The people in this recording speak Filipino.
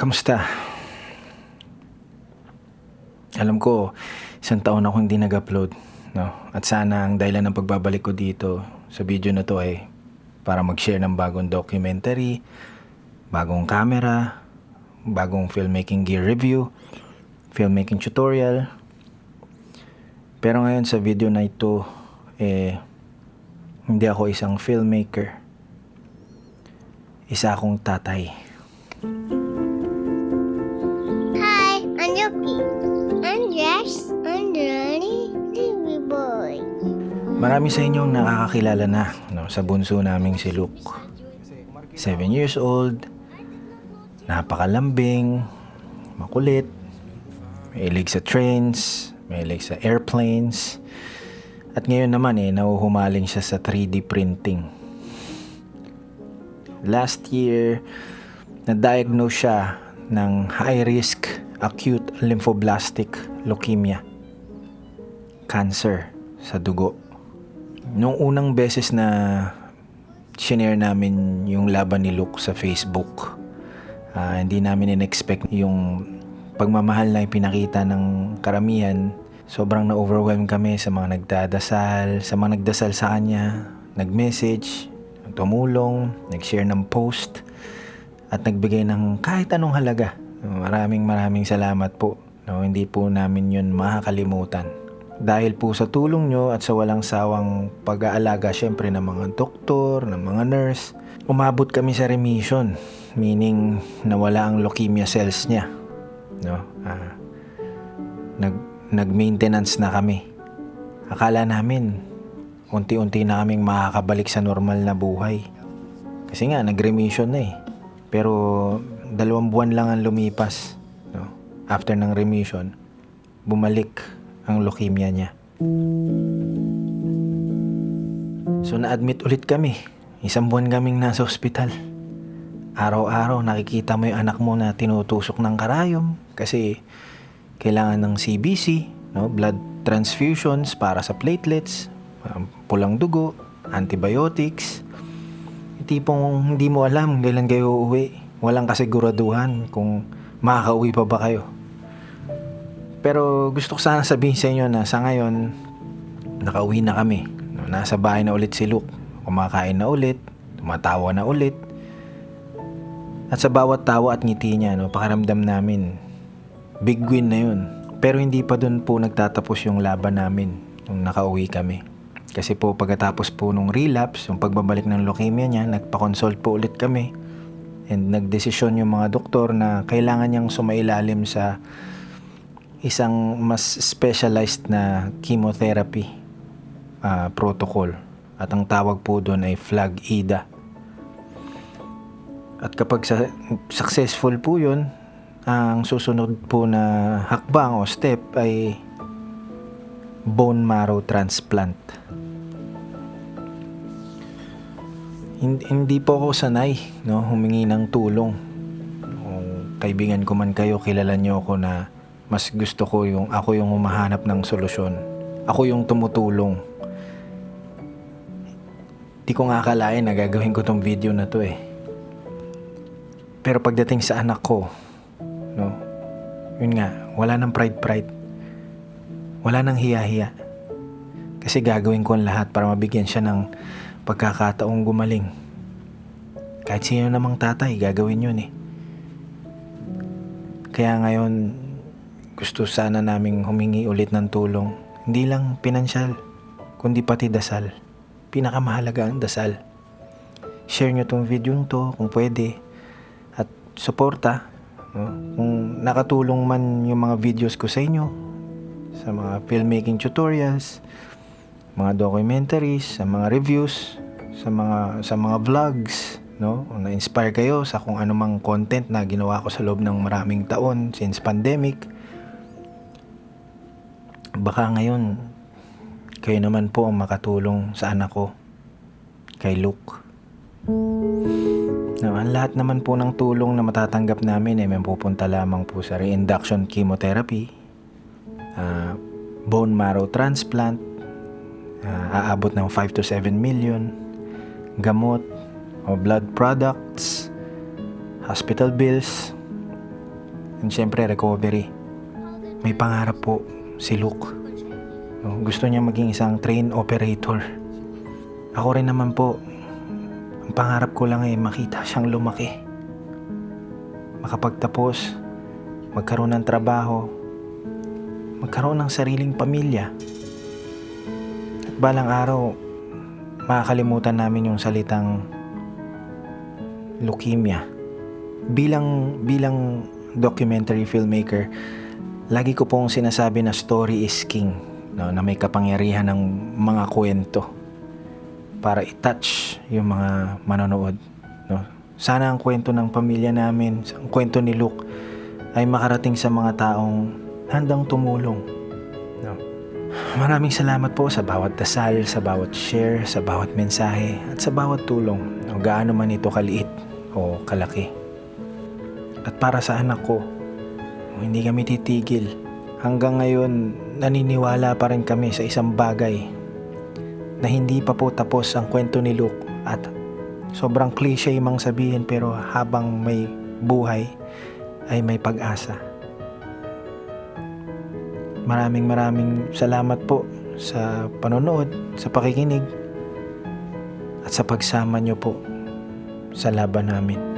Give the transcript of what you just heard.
Kamusta? Alam ko, isang taon ako hindi nag-upload, no? At sana ang dahilan ng pagbabalik ko dito sa video na to ay para mag-share ng bagong documentary, bagong camera, bagong filmmaking gear review, filmmaking tutorial. Pero ngayon sa video na ito, hindi ako isang filmmaker. Isa akong tatay. Hi, I'm Yuki. I'm Josh. I'm Johnny, baby boy. Marami sa inyong nakakakilala na, no, sa bunso naming si Luke. 7 years old, napakalambing, makulit, mahilig sa trains, mahilig sa airplanes, at ngayon naman nahuhumaling siya sa 3D printing. Last year, na-diagnose siya ng high-risk acute lymphoblastic leukemia, cancer sa dugo. Noong unang beses na shinare namin yung laban ni Luke sa Facebook, hindi namin in-expect yung pagmamahal na ipinakita ng karamihan. Sobrang na-overwhelm kami sa mga nagdadasal, sa mga nagdasal sa kanya, nag-message, tumulong, nag-share ng post, at nagbigay ng kahit anong halaga. Maraming salamat po. No, hindi po namin yun makakalimutan. Dahil po sa tulong nyo at sa walang sawang pag-aalaga syempre ng mga doktor, ng mga nurse, umabot kami sa remission. Meaning, nawala ang leukemia cells niya. No? Nag-maintenance na kami. Akala namin, unti-unti na kaming makakabalik sa normal na buhay. Kasi nga, nag-remission na eh. Pero 2 buwan lang ang lumipas. No? After ng remission, bumalik ang leukemia niya. So na-admit ulit kami. 1 buwan kaming nasa ospital. Araw-araw nakikita mo yung anak mo na tinutusok ng karayom kasi kailangan ng CBC, no? Blood transfusions para sa platelets, pulang dugo, antibiotics. Tipong hindi mo alam kailan kayo uuwi. Walang kasiguraduhan kung makakauwi pa ba kayo. Pero gusto ko sana sabihin sa inyo na sa ngayon, nakauwi na kami. Nasa bahay na ulit si Luke. Kumakain na ulit, tumatawa na ulit. At sa bawat tawa at ngiti niya, pakiramdam namin, big win na yun. Pero hindi pa dun po nagtatapos yung laban namin nung nakauwi kami. Kasi po pagkatapos po nung relapse, yung pagbabalik ng leukemia niya, nagpa-consult po ulit kami. And nagdesisyon yung mga doktor na kailangan niyang sumailalim sa isang mas specialized na chemotherapy protocol. At ang tawag po doon ay FLAG-IDA. At kapag successful po yun, ang susunod po na hakbang o step ay bone marrow transplant. Hindi po ako sanay, no, humingi ng tulong. Kung kaibigan ko man kayo, kilala niyo ako na mas gusto ko yung ako yung humahanap ng solusyon. Ako yung tumutulong. Di ko nga akalain na gagawin ko tong video na to eh. Pero pagdating sa anak ko, no, yun nga, wala nang pride. Wala nang hiya-hiya. Kasi gagawin ko ang lahat para mabigyan siya ng pagkakataong gumaling. Kahit sino namang tatay, gagawin yun eh. Kaya ngayon, gusto sana naming humingi ulit ng tulong. Hindi lang pinansyal, kundi pati dasal. Pinakamahalaga ang dasal. Share nyo tong video to kung pwede. At suporta. No? Kung nakatulong man yung mga videos ko sa inyo, sa mga filmmaking tutorials, mga documentaries, sa mga reviews, sa mga vlogs, no? Na-inspire kayo sa kung anumang content na ginawa ko sa loob ng maraming taon since pandemic. Baka ngayon kayo naman po ang makatulong sa anak ko, kay Luke. No, ang lahat naman po ng tulong na matatanggap namin ay may pupunta lamang po sa reinduction chemotherapy, bone marrow transplant, aabot ng 5 to 7 million, gamot o blood products, hospital bills, And syempre, recovery. May pangarap po si Luke. No, gusto niya maging isang train operator. Ako rin naman po, ang pangarap ko lang ay makita siyang lumaki. Makapagtapos, magkaroon ng trabaho, magkaroon ng sariling pamilya. At balang araw, makakalimutan namin yung salitang leukemia. Bilang documentary filmmaker, lagi ko pong sinasabi na story is king, no, na may kapangyarihan ng mga kwento para i-touch yung mga manonood, no. Sana ang kwento ng pamilya namin, ang kwento ni Luke ay makarating sa mga taong handang tumulong, no. Maraming salamat po sa bawat dasal, sa bawat share, sa bawat mensahe at sa bawat tulong, no, gaano man ito kaliit o kalaki. At para sa anak ko, hindi kami titigil. Hanggang ngayon, naniniwala pa rin kami sa isang bagay na hindi pa po tapos ang kwento ni Luke. At sobrang cliche mang sabihin, pero habang may buhay ay may pag-asa. Maraming salamat po sa panonood, sa pakikinig at sa pagsama niyo po sa laban namin.